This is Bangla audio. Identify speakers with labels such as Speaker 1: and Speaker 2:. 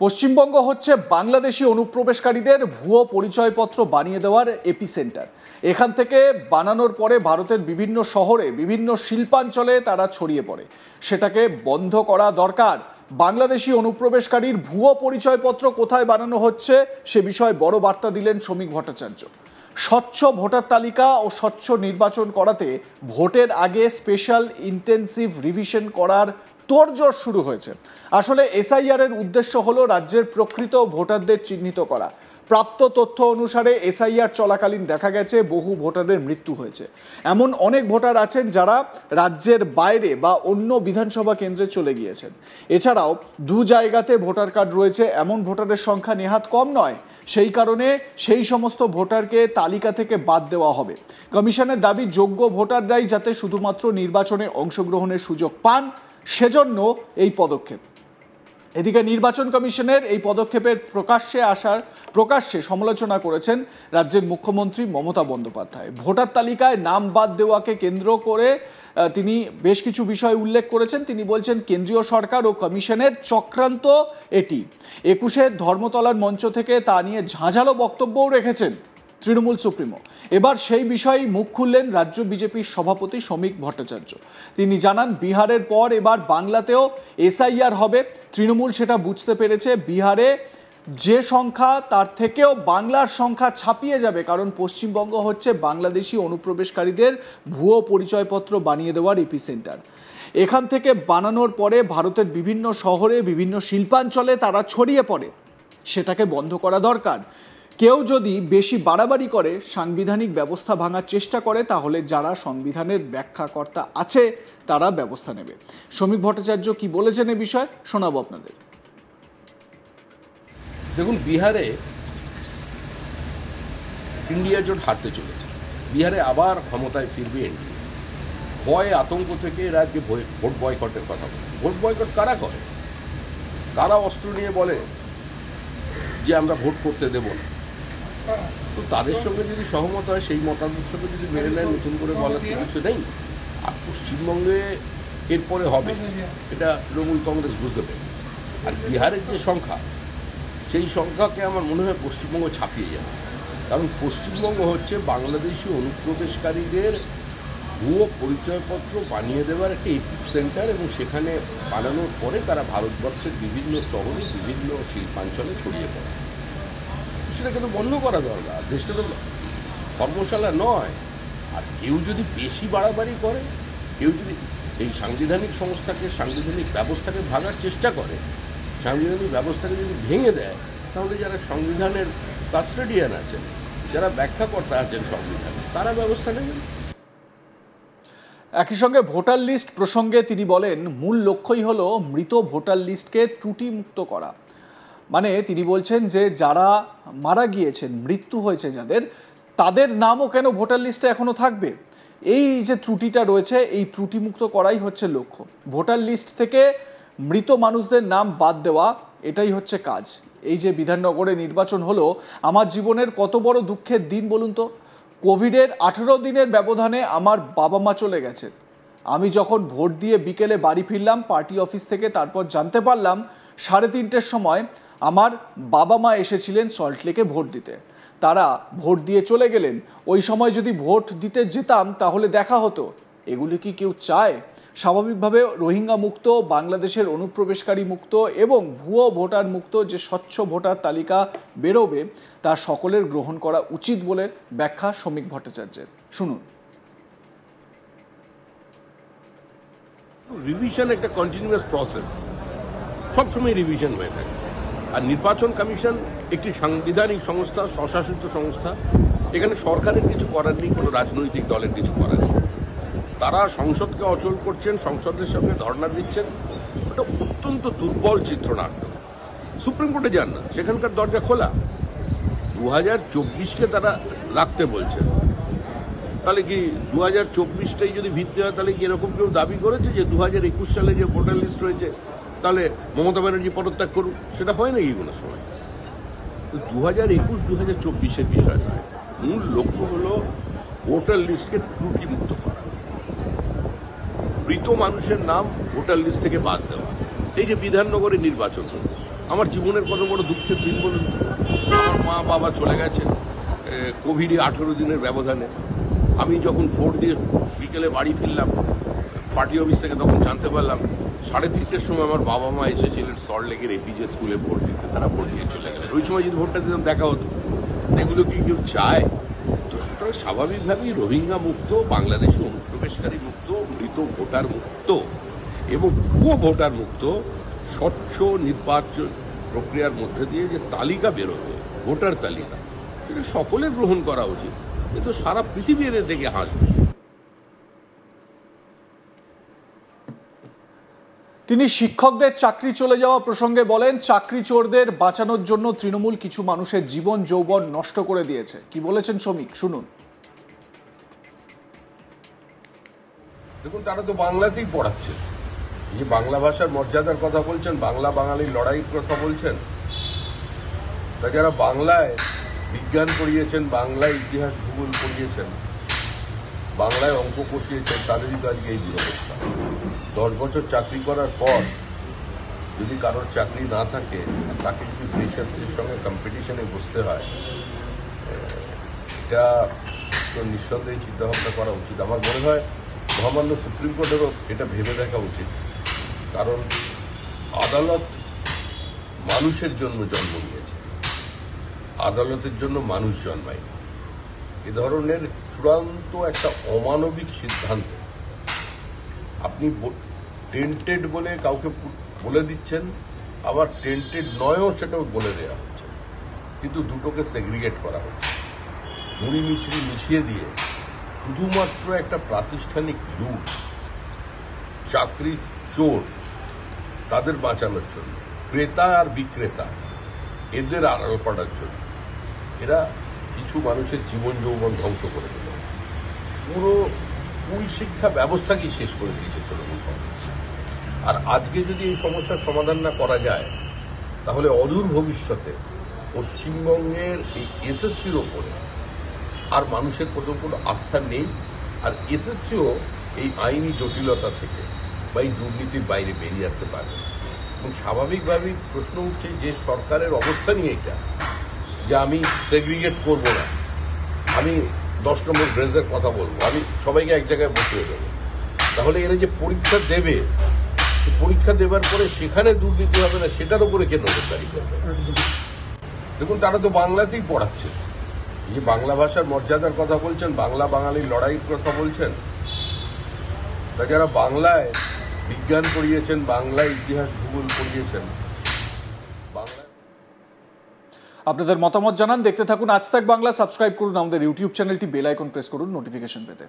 Speaker 1: পশ্চিমবঙ্গ হচ্ছে বাংলাদেশি অনুপ্রবেশকারীদের ভুয়ো পরিচয়পত্র বানিয়ে দেওয়ার এপিসেন্টার। এখান থেকে বানানোর পরে ভারতের বিভিন্ন শহরে বিভিন্ন শিল্পাঞ্চলে তারা ছড়িয়ে পড়ে। সেটাকে বন্ধ করা দরকার। বাংলাদেশি অনুপ্রবেশকারীর ভুয়ো পরিচয়পত্র কোথায় বানানো হচ্ছে সে বিষয়ে বড় বার্তা দিলেন শ্রমিক ভট্টাচার্য। স্বচ্ছ ভোটার তালিকা ও স্বচ্ছ নির্বাচন করাতে ভোটের আগে স্পেশাল ইন্টেন্সিভ রিভিশন করার তোড়জোড় শুরু হয়েছে। আসলে এসআইআর এর উদ্দেশ্য হলো রাজ্যের প্রকৃত ভোটারদের চিহ্নিত করা। প্রাপ্ত তথ্য অনুসারে এসআইআর চলাকালীন দেখা গেছে বহু ভোটারের মৃত্যু হয়েছে। এমন অনেক ভোটার আছেন যারা রাজ্যের বাইরে বা অন্য বিধানসভা কেন্দ্রে চলে গিয়েছেন। এছাড়াও দু জায়গাতে ভোটার কার্ড রয়েছে এমন ভোটারের সংখ্যা নেহাত কম নয়। সেই কারণে সেই সমস্ত ভোটারকে তালিকা থেকে বাদ দেওয়া হবে। কমিশনের দাবি যোগ্য ভোটাররাই যাতে শুধুমাত্র নির্বাচনে অংশগ্রহণের সুযোগ পান, সেজন্য এই পদক্ষেপ। এদিকে নির্বাচন কমিশনের এই পদক্ষেপের প্রকাশ্যে সমালোচনা করেছেন রাজ্যের মুখ্যমন্ত্রী মমতা বন্দ্যোপাধ্যায়। ভোটার তালিকায় নাম বাদ দেওয়াকে কেন্দ্র করে তিনি বেশ কিছু বিষয় উল্লেখ করেছেন। তিনি বলছেন কেন্দ্রীয় সরকার ও কমিশনের চক্রান্ত এটি। 21-এর ধর্মতলার মঞ্চ থেকে তা নিয়ে ঝাঁঝালো বক্তব্যও রেখেছেন তৃণমূল সুপ্রিমো। এবার সেই বিষয়ে মুখ খুললেন রাজ্য বিজেপির সভাপতি শ্রমিক ভট্টাচার্য। তিনি জানান বিহারের পর এবার বাংলাতেও এসআইআর হবে। তৃণমূল সেটা বুঝতে পেরেছে। বিহারে যে সংখ্যা তার থেকেও বাংলার সংখ্যা ছাপিয়ে যাবে, কারণ পশ্চিমবঙ্গ হচ্ছে বাংলাদেশি অনুপ্রবেশকারীদের ভুয়ো পরিচয়পত্র বানিয়ে দেওয়ার এপিসেন্টার। এখান থেকে বানানোর পরে ভারতের বিভিন্ন শহরে বিভিন্ন শিল্পাঞ্চলে তারা ছড়িয়ে পড়ে। সেটাকে বন্ধ করা দরকার। কেউ যদি বেশি বাড়াবাড়ি করে, সাংবিধানিক ব্যবস্থা ভাঙার চেষ্টা করে, তাহলে যারা সংবিধানের ব্যাখ্যাকর্তা আছে তারা ব্যবস্থা নেবে। শ্রমিক ভট্টাচার্য কি বলেছেন এ বিষয়ে শোনাবো আপনাদের।
Speaker 2: দেখুন, বিহারে ইন্ডিয়া জোট হারতে চলেছে। বিহারে আবার ক্ষমতায় ফিরবে এনডিএ। ভয় আতঙ্ক থেকে রাজ্যে ভোট বয়কটের কথা বলে। ভোট বয়কট কারা করে? কারা অস্ত্র নিয়ে বলে যে আমরা ভোট করতে দেব না। তো তাদের সঙ্গে যদি সহমত হয়, সেই মতাদর্শকে যদি মেনে নেয়, নতুন করে বলার কিছু নেই। আর পশ্চিমবঙ্গে এরপরে হবে, এটা তৃণমূল কংগ্রেস বুঝতে পারে। আর বিহারের যে সংখ্যা, সেই সংখ্যাকে আমার মনে হয় পশ্চিমবঙ্গ ছাপিয়ে যাবে। কারণ পশ্চিমবঙ্গ হচ্ছে বাংলাদেশি অনুপ্রবেশকারীদের ভুয়ো পরিচয়পত্র বানিয়ে দেওয়ার একটা এপিসেন্টার, এবং সেখানে বানানোর পরে তারা ভারতবর্ষের বিভিন্ন শহরে বিভিন্ন শিল্পাঞ্চলে ছড়িয়ে পড়ে। সেটাকে তো বন্ধ করা দরকার। দেশটা তো ধর্মশালা নয়। আর কেউ যদি বেশি বাড়াবাড়ি করে, কেউ যদি এই সাংবিধানিক সংস্থাকে, সাংবিধানিক ব্যবস্থাকে ভাঙার চেষ্টা করে, সাংবিধানিক ব্যবস্থাকে যদি ভেঙে দেয়, তাহলে যারা সংবিধানের কাস্টোডিয়ান আছেন, যারা ব্যাখ্যাকর্তা আছেন সংবিধানে, তারা ব্যবস্থা নেবেন।
Speaker 1: একই সঙ্গে ভোটার লিস্ট প্রসঙ্গে তিনি বলেন, মূল লক্ষ্যই হলো মৃত ভোটার লিস্টকে ত্রুটিমুক্ত করা। মানে তিনি বলছেন যে যারা মারা গিয়েছেন, মৃত্যু হয়েছে যাদের, তাদের নামও কেন ভোটার লিস্টে এখনো থাকবে? এই যে ত্রুটিটা রয়েছে, এই ত্রুটিমুক্ত করাই হচ্ছে লক্ষ্য। ভোটার লিস্ট থেকে মৃত মানুষদের নাম বাদ দেওয়া, এটাই হচ্ছে কাজ। এই যে বিধাননগরে নির্বাচন হলো, আমার জীবনের কত বড় দুঃখের দিন বলুন তো। কোভিডের 18 দিনের ব্যবধানে আমার বাবা মা চলে গেছেন। আমি যখন ভোট দিয়ে বিকেলে বাড়ি ফিরলাম পার্টি অফিস থেকে, তারপর জানতে পারলাম 3:30-র সময় আমার বাবা মা এসেছিলেন সল্টলেকে ভোট দিতে। তারা ভোট দিয়ে চলে গেলেন। ওই সময় যদি ভোট দিতে যেতাম তাহলে দেখা হতো। এগুলি কি কেউ চায়? স্বাভাবিকভাবে রোহিঙ্গা মুক্ত, বাংলাদেশের অনুপ্রবেশকারী মুক্ত এবং ভুয়ো ভোটার মুক্ত যে স্বচ্ছ ভোটার তালিকা বেরোবে, তা সকলের গ্রহণ করা উচিত বলে ব্যাখ্যা শ্রমিক ভট্টাচার্যের। শুনুন।
Speaker 2: রিভিশন একটা কন্টিনিউয়াস প্রসেস, সবসময় রিভিশন হয়ে থাকে। আর নির্বাচন কমিশন একটি সাংবিধানিক সংস্থা, স্বশাসিত সংস্থা। এখানে সরকারের কিছু করার নেই, কোনো রাজনৈতিক দলের কিছু করার নেই। তারা সংসদকে অচল করছেন, সংসদের সঙ্গে ধর্ণা দিচ্ছেন। এটা অত্যন্ত দুর্বল চিত্রনাট্য। সুপ্রিম কোর্টে যান না, সেখানকার দরজা খোলা। 2024-কে তারা রাখতে বলছেন। তাহলে কি 2024টাই যদি ভিত্তি হয়, তাহলে কি এরকম কেউ দাবি করেছে যে 2021 সালে যে ভোটার লিস্ট রয়েছে, তাহলে মমতা ব্যানার্জি পদত্যাগ করুক? সেটা হয় নাকি কোনো সময়? 2021-2024-এর বিষয় নয়। মূল লক্ষ্য হলো ভোটার লিস্টকে ত্রুটিমুক্ত করা, মৃত মানুষের নাম ভোটার লিস্ট থেকে বাদ দেওয়া। এই যে বিধাননগরে নির্বাচন হলো, আমার জীবনের কত বড় দুঃখের দিন বলুন তো। আমার মা বাবা চলে গেছে কোভিডে 18 দিনের ব্যবধানে। আমি যখন ভোট দিয়ে বিকেলে বাড়ি ফিরলাম পার্টি অফিস থেকে, তখন জানতে পারলাম 3:30টার সময় আমার বাবা মা এসেছিলেন সল্টলেকের এপিজে স্কুলে ভোট দিতে। তারা ভোট দিয়ে চলে গেলেন। ওই সময় যদি ভোটটা দিতাম দেখা হতো। এগুলো কি কেউ চায়? তো সুতরাং স্বাভাবিকভাবেই রোহিঙ্গা মুক্ত, বাংলাদেশি অনুপ্রবেশকারী মুক্ত, মৃত ভোটার মুক্ত এবং ভুয়ো ভোটার মুক্ত স্বচ্ছ নির্বাচন প্রক্রিয়ার মধ্যে দিয়ে যে তালিকা বেরোবে, ভোটার তালিকা, সেটা সকলের গ্রহণ করা উচিত। কিন্তু সারা পৃথিবী এর থেকে হাসবে।
Speaker 1: তিনি শিক্ষকদের চাকরি চলে যাওয়া প্রসঙ্গে বলেন, চাকরি চোরদের বাঁচানোর জন্য তৃণমূল কিছু মানুষের জীবন যৌবন নষ্ট করে দিয়েছে। কি বলেছেন শ্রমিক, শুনুন।
Speaker 2: দেখুন, তারা তো বাংলাতেই পড়াচ্ছে। এই যে বাংলা ভাষার মর্যাদার কথা বলছেন, বাংলা বাঙালির লড়াইয়ের কথা বলছেন, তা যারা বাংলায় বিজ্ঞান পড়িয়েছেন, বাংলায় ইতিহাস ভূগোল পড়িয়েছেন, বাংলায় অঙ্ক কষিয়েছেন, তাদেরই তো আজকে এই দুরবস্থা। 10 বছর চাকরি করার পর যদি কারোর চাকরি না থাকে, তাকে যদি ফ্রেশারদের সঙ্গে কম্পিটিশনে বসতে হয়, এটা তো নিঃসন্দেহে চিন্তাভাবনা করা উচিত। আমার মনে হয় মহামান্য সুপ্রিম কোর্টেরও এটা ভেবে দেখা উচিত। কারণ আদালত মানুষের জন্য জন্ম নিয়েছে, আদালতের জন্য মানুষ জন্মায়। এ ধরনের চূড়ান্ত একটা অমানবিক সিদ্ধান্ত আপনি টেন্টেড বলে কাউকে বলে দিচ্ছেন, আবার টেন্টেড নয়ও সেটাও বলে দেওয়া হচ্ছে, কিন্তু দুটোকে সেগ্রিগেট করা হচ্ছে, মুড়ি মিছড়ি মিশিয়ে দিয়ে শুধুমাত্র একটা প্রাতিষ্ঠানিক লুট, চাকরি চোর তাদের বাঁচানোর জন্য, ক্রেতা আর বিক্রেতা এদের আড়াল করার জন্য এরা কিছু মানুষের জীবন যৌবন ধ্বংস করে দিল। পুরো স্কুল শিক্ষা ব্যবস্থাকেই শেষ করে দিয়েছে তৃণমূল কংগ্রেস। আর আজকে যদি এই সমস্যার সমাধান না করা যায়, তাহলে অদূর ভবিষ্যতে পশ্চিমবঙ্গের এই এসএসসির ওপরে আর মানুষের প্রথম কোনো আস্থা নেই। আর এসএসসিও এই আইনি জটিলতা থেকে বা এই দুর্নীতির বাইরে বেরিয়ে আসতে পারবে। এবং স্বাভাবিকভাবেই প্রশ্ন উঠছে যে সরকারের অবস্থা নিয়ে এটা, যে আমি সেগ্রিগেট করব না, আমি 10 নম্বর গ্রেজের কথা বলবো, আমি সবাইকে এক জায়গায় বসিয়ে দেবো। তাহলে এরা যে পরীক্ষা দেবে, পরীক্ষা দেবার পরে সেখানে দুর্নীতি হবে না, সেটার উপরে কে নজরদারি করবে? দেখুন, তারা তো বাংলাতেই পড়াচ্ছে। এই যে বাংলা ভাষার মর্যাদার কথা বলছেন, বাংলা বাঙালির লড়াইয়ের কথা বলছেন, তা যারা বাংলায় বিজ্ঞান পড়িয়েছেন, বাংলায় ইতিহাস ভূগোল পড়িয়েছেন, বাংলায়।
Speaker 1: আপনাদের মতামত জানান, দেখতে থাকুন আজ তাক বাংলা। সাবস্ক্রাইব করুন আমাদের ইউটিউব চ্যানেলটি, বেল আইকন প্রেস করুন নোটিফিকেশন পেতে।